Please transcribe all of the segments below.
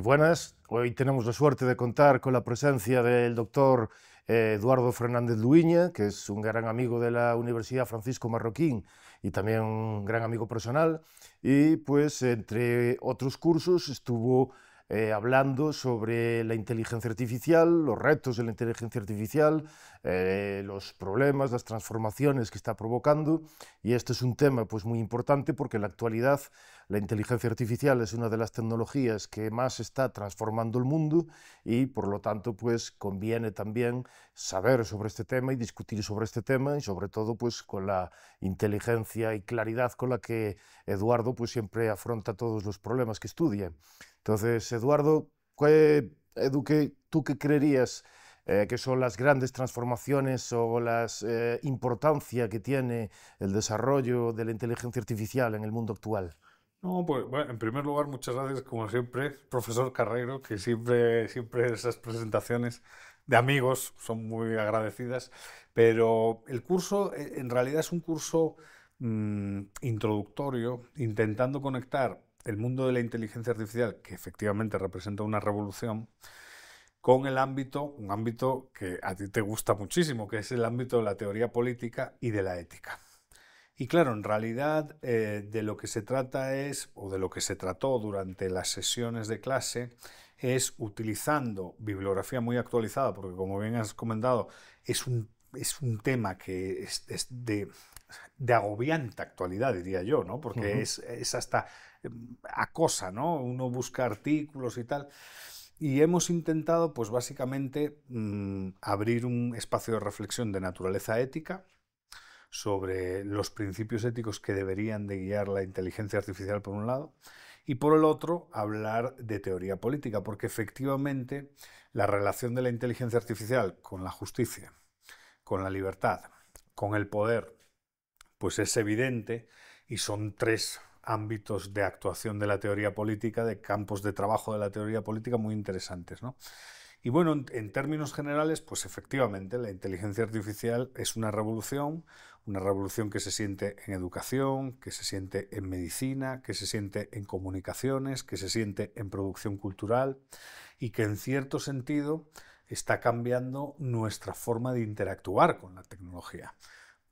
buenas. Hoy tenemos la suerte de contar con la presencia del doctor Eduardo Fernández Luiña, que es un gran amigo de la Universidad Francisco Marroquín y también un gran amigo personal. Y pues entre otros cursos estuvo hablando sobre la inteligencia artificial, los retos de la inteligencia artificial, los problemas, las transformaciones que está provocando. Y este es un tema pues muy importante porque en la actualidad la inteligencia artificial es una de las tecnologías que más está transformando el mundo y por lo tanto pues conviene también saber sobre este tema y discutir sobre este tema y sobre todo pues con la inteligencia y claridad con la que Eduardo pues siempre afronta todos los problemas que estudia. Entonces, Eduardo, ¿tú qué creerías que son las grandes transformaciones o la importancia que tiene el desarrollo de la inteligencia artificial en el mundo actual? No, pues bueno, en primer lugar, muchas gracias, como siempre, profesor Carreiro, que siempre esas presentaciones de amigos son muy agradecidas, pero el curso en realidad es un curso introductorio, intentando conectar el mundo de la inteligencia artificial, que efectivamente representa una revolución, con el ámbito, un ámbito que a ti te gusta muchísimo, que es el ámbito de la teoría política y de la ética. Y claro, en realidad de lo que se trata es, o de lo que se trató durante las sesiones de clase, es utilizando bibliografía muy actualizada, porque como bien has comentado, es un tema que es de agobiante actualidad, diría yo, ¿no? Porque Ujú. es hasta acosa, ¿no? Uno busca artículos y tal. Y hemos intentado, pues básicamente, abrir un espacio de reflexión de naturaleza ética sobre los principios éticos que deberían de guiar la inteligencia artificial por un lado y por el otro hablar de teoría política, porque efectivamente la relación de la inteligencia artificial con la justicia, con la libertad, con el poder, pues es evidente y son tres ámbitos de actuación de la teoría política, de campos de trabajo de la teoría política muy interesantes, ¿no? Y bueno, en términos generales, pues efectivamente la inteligencia artificial es una revolución que se siente en educación, que se siente en medicina, que se siente en comunicaciones, que se siente en producción cultural y que en cierto sentido está cambiando nuestra forma de interactuar con la tecnología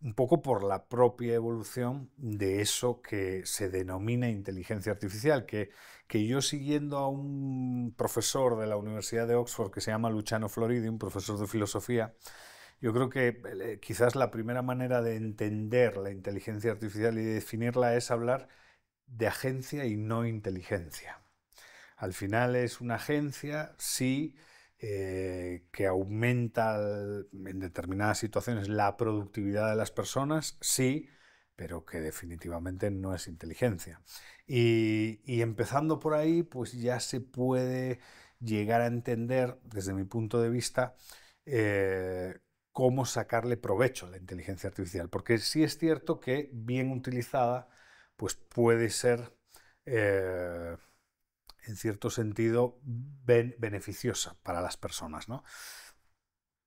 un poco por la propia evolución de eso que se denomina inteligencia artificial, que yo siguiendo a un profesor de la Universidad de Oxford que se llama Luciano Floridi, un profesor de filosofía, yo creo que quizás la primera manera de entender la inteligencia artificial y de definirla es hablar de agencia y no inteligencia. Al final es una agencia, sí, que aumenta en determinadas situaciones la productividad de las personas, sí, pero que definitivamente no es inteligencia. Y empezando por ahí, pues ya se puede llegar a entender, desde mi punto de vista, eh, cómo sacarle provecho a la inteligencia artificial. Porque sí es cierto que bien utilizada, pues puede ser en cierto sentido, beneficiosa para las personas, ¿no?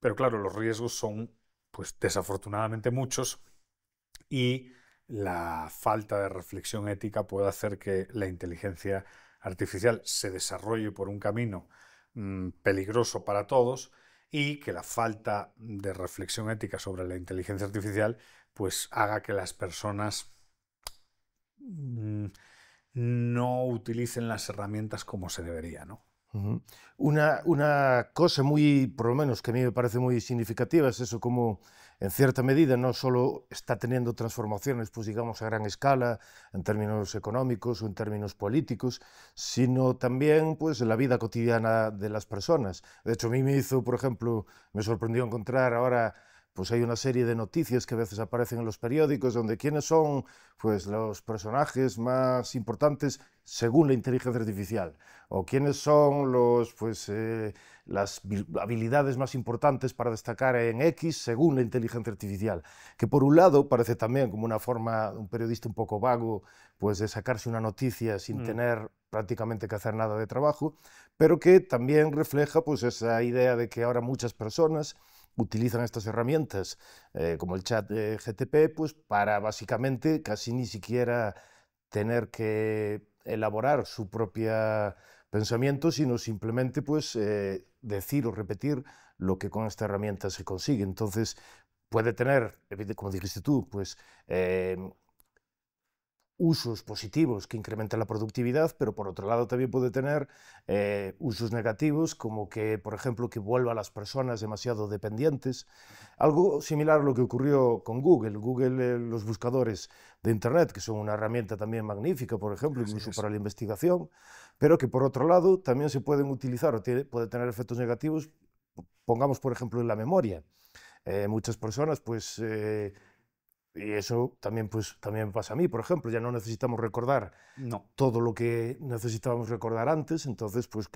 Pero claro, los riesgos son, pues desafortunadamente muchos y la falta de reflexión ética puede hacer que la inteligencia artificial se desarrolle por un camino peligroso para todos y que la falta de reflexión ética sobre la inteligencia artificial pues haga que las personas mmm, no utilicen las herramientas como se debería, ¿no? Ujú. Una cosa muy, por lo menos que a mí me parece muy significativa, es eso como en cierta medida no solo está teniendo transformaciones, pues digamos a gran escala, en términos económicos o en términos políticos, sino también pues en la vida cotidiana de las personas. De hecho, a mí me hizo, por ejemplo, me sorprendió encontrar ahora pues hay una serie de noticias que a veces aparecen en los periódicos donde quiénes son pues los personajes más importantes según la inteligencia artificial o quiénes son las habilidades más importantes para destacar en X según la inteligencia artificial, que por un lado parece también como una forma, un periodista un poco vago, pues de sacarse una noticia sin Mm. tener prácticamente que hacer nada de trabajo, pero que también refleja pues esa idea de que ahora muchas personas utilizan estas herramientas como el chat de GTP pues para básicamente casi ni siquiera tener que elaborar su propia pensamiento, sino simplemente pues decir o repetir lo que con esta herramienta se consigue. Entonces puede tener, como dijiste tú, pues usos positivos que incrementan la productividad, pero por otro lado también puede tener usos negativos, como que, por ejemplo, que vuelva a las personas demasiado dependientes. Algo similar a lo que ocurrió con Google. Google, los buscadores de Internet, que son una herramienta también magnífica, por ejemplo, incluso para la investigación, pero que por otro lado también se pueden utilizar o puede tener efectos negativos, pongamos por ejemplo en la memoria. Muchas personas pues y eso también, pues, también pasa a mí, por ejemplo, ya no necesitamos recordar No. todo lo que necesitábamos recordar antes, entonces, pues,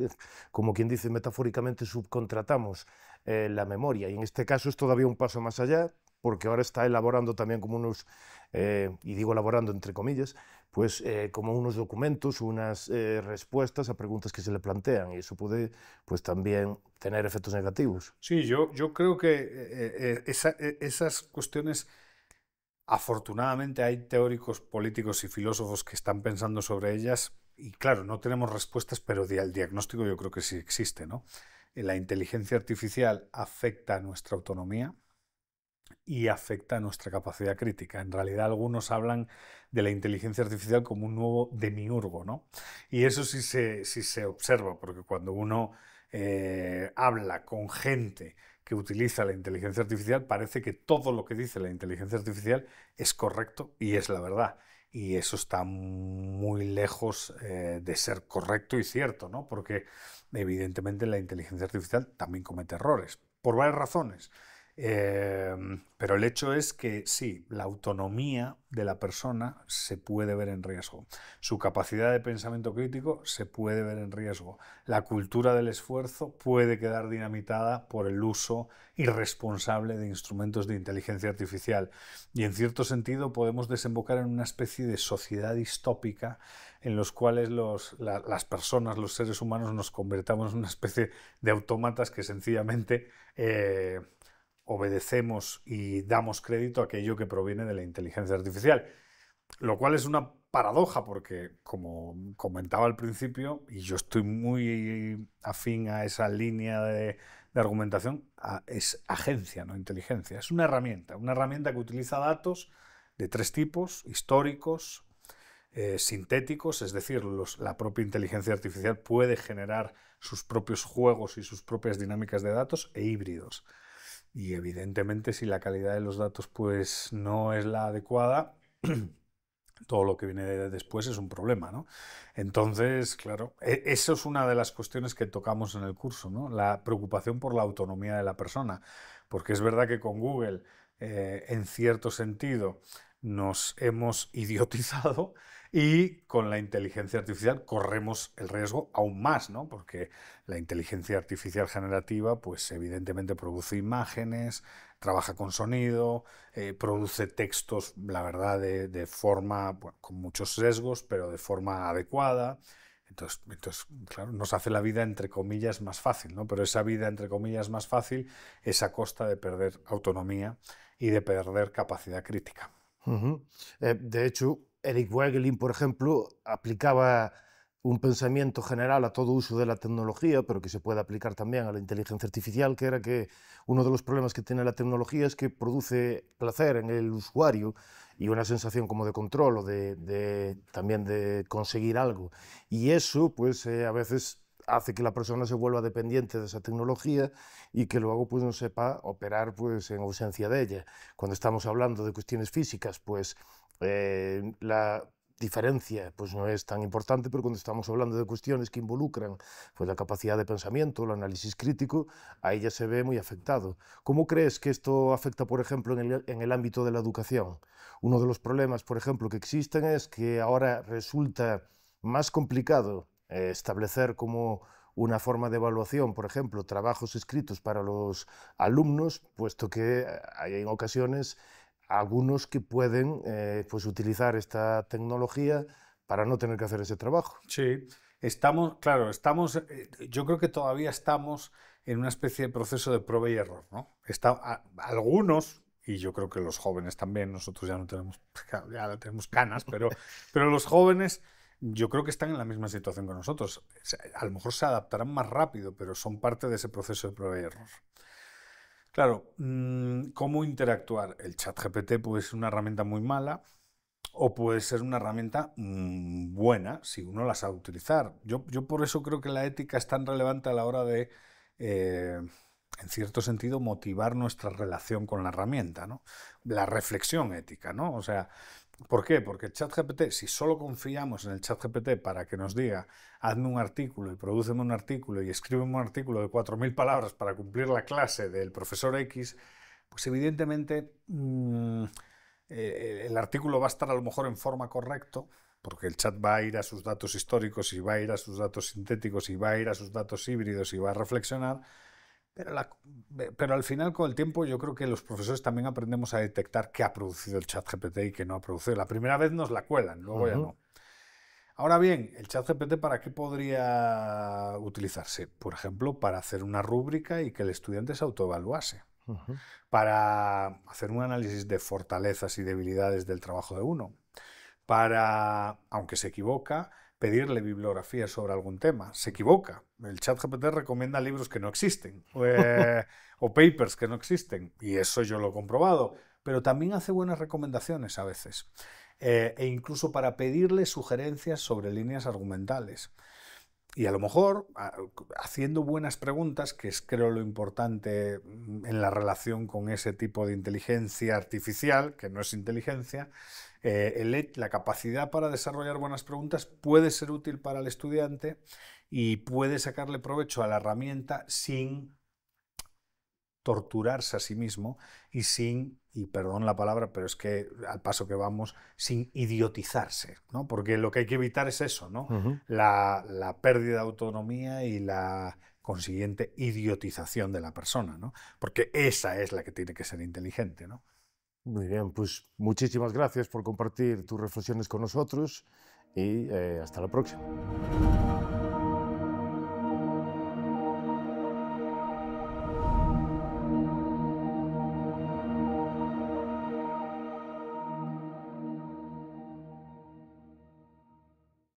como quien dice metafóricamente, subcontratamos la memoria. Y en este caso es todavía un paso más allá, porque ahora está elaborando también como unos, y digo elaborando entre comillas, pues como unos documentos, unas respuestas a preguntas que se le plantean, y eso puede, pues, también tener efectos negativos. Sí, yo creo que esas cuestiones, afortunadamente hay teóricos políticos y filósofos que están pensando sobre ellas y claro, no tenemos respuestas, pero el diagnóstico yo creo que sí existe, ¿no? La inteligencia artificial afecta a nuestra autonomía y afecta a nuestra capacidad crítica. En realidad algunos hablan de la inteligencia artificial como un nuevo demiurgo, ¿no? Y eso sí se observa, porque cuando uno habla con gente que utiliza la inteligencia artificial, parece que todo lo que dice la inteligencia artificial es correcto y es la verdad. Y eso está muy lejos de ser correcto y cierto, ¿no? Porque evidentemente la inteligencia artificial también comete errores, por varias razones. Pero el hecho es que sí, la autonomía de la persona se puede ver en riesgo. Su capacidad de pensamiento crítico se puede ver en riesgo. La cultura del esfuerzo puede quedar dinamitada por el uso irresponsable de instrumentos de inteligencia artificial. Y en cierto sentido podemos desembocar en una especie de sociedad distópica en los cuales las personas, los seres humanos, nos convertamos en una especie de autómatas que sencillamente obedecemos y damos crédito a aquello que proviene de la inteligencia artificial, lo cual es una paradoja porque, como comentaba al principio, y yo estoy muy afín a esa línea de argumentación, es agencia, no inteligencia. Es una herramienta que utiliza datos de tres tipos: históricos, sintéticos, es decir, la propia inteligencia artificial puede generar sus propios juegos y sus propias dinámicas de datos, e híbridos. Y evidentemente si la calidad de los datos pues no es la adecuada, todo lo que viene después es un problema, ¿no? Entonces, claro, eso es una de las cuestiones que tocamos en el curso, ¿no? La preocupación por la autonomía de la persona, porque es verdad que con Google, en cierto sentido, nos hemos idiotizado y con la inteligencia artificial corremos el riesgo aún más, ¿no? Porque la inteligencia artificial generativa, pues evidentemente produce imágenes, trabaja con sonido, produce textos, la verdad, de forma, bueno, con muchos sesgos, pero de forma adecuada. Entonces, claro, nos hace la vida, entre comillas, más fácil, ¿no? Pero esa vida, entre comillas, más fácil es a costa de perder autonomía y de perder capacidad crítica. De hecho, Eric Wegelin, por ejemplo, aplicaba un pensamiento general a todo uso de la tecnología, pero que se puede aplicar también a la inteligencia artificial, que era que uno de los problemas que tiene la tecnología es que produce placer en el usuario y una sensación como de control o también de conseguir algo. Y eso, pues, a veces hace que la persona se vuelva dependiente de esa tecnología y que luego pues no sepa operar pues en ausencia de ella. Cuando estamos hablando de cuestiones físicas, pues la diferencia pues no es tan importante, pero cuando estamos hablando de cuestiones que involucran pues la capacidad de pensamiento, el análisis crítico, ahí ya se ve muy afectado. ¿Cómo crees que esto afecta, por ejemplo, en el ámbito de la educación? Uno de los problemas, por ejemplo, que existen es que ahora resulta más complicado establecer como una forma de evaluación, por ejemplo, trabajos escritos para los alumnos, puesto que hay en ocasiones algunos que pueden pues utilizar esta tecnología para no tener que hacer ese trabajo. Sí, yo creo que todavía estamos en una especie de proceso de prueba y error, ¿no? Algunos, y yo creo que los jóvenes también, nosotros ya no tenemos, ya no tenemos canas, pero los jóvenes yo creo que están en la misma situación que nosotros. A lo mejor se adaptarán más rápido, pero son parte de ese proceso de prueba y error. Claro, ¿cómo interactuar? El ChatGPT puede ser una herramienta muy mala o puede ser una herramienta buena si uno la sabe utilizar. Yo por eso creo que la ética es tan relevante a la hora de, en cierto sentido, motivar nuestra relación con la herramienta, ¿no? La reflexión ética, ¿no? O sea, ¿por qué? Porque el ChatGPT, si solo confiamos en el ChatGPT para que nos diga, hazme un artículo y prodúceme un artículo y escríbeme un artículo de 4.000 palabras para cumplir la clase del profesor X, pues evidentemente el artículo va a estar a lo mejor en forma correcto, porque el chat va a ir a sus datos históricos y va a ir a sus datos sintéticos y va a ir a sus datos híbridos y va a reflexionar, pero al final, con el tiempo, yo creo que los profesores también aprendemos a detectar qué ha producido el ChatGPT y qué no ha producido. La primera vez nos la cuelan, luego ya no. Ahora bien, ¿el ChatGPT para qué podría utilizarse? Por ejemplo, para hacer una rúbrica y que el estudiante se autoevaluase. Para hacer un análisis de fortalezas y debilidades del trabajo de uno. Para, aunque se equivoca, pedirle bibliografía sobre algún tema. Se equivoca. El ChatGPT recomienda libros que no existen o papers que no existen. Y eso yo lo he comprobado. Pero también hace buenas recomendaciones a veces. E incluso para pedirle sugerencias sobre líneas argumentales. Y a lo mejor, haciendo buenas preguntas, que es creo lo importante en la relación con ese tipo de inteligencia artificial, que no es inteligencia, la capacidad para desarrollar buenas preguntas puede ser útil para el estudiante y puede sacarle provecho a la herramienta sin torturarse a sí mismo y sin, y perdón la palabra, pero es que al paso que vamos, sin idiotizarse, ¿no? Porque lo que hay que evitar es eso, ¿no? La pérdida de autonomía y la consiguiente idiotización de la persona, ¿no? Porque esa es la que tiene que ser inteligente, ¿no? Muy bien, pues muchísimas gracias por compartir tus reflexiones con nosotros y hasta la próxima.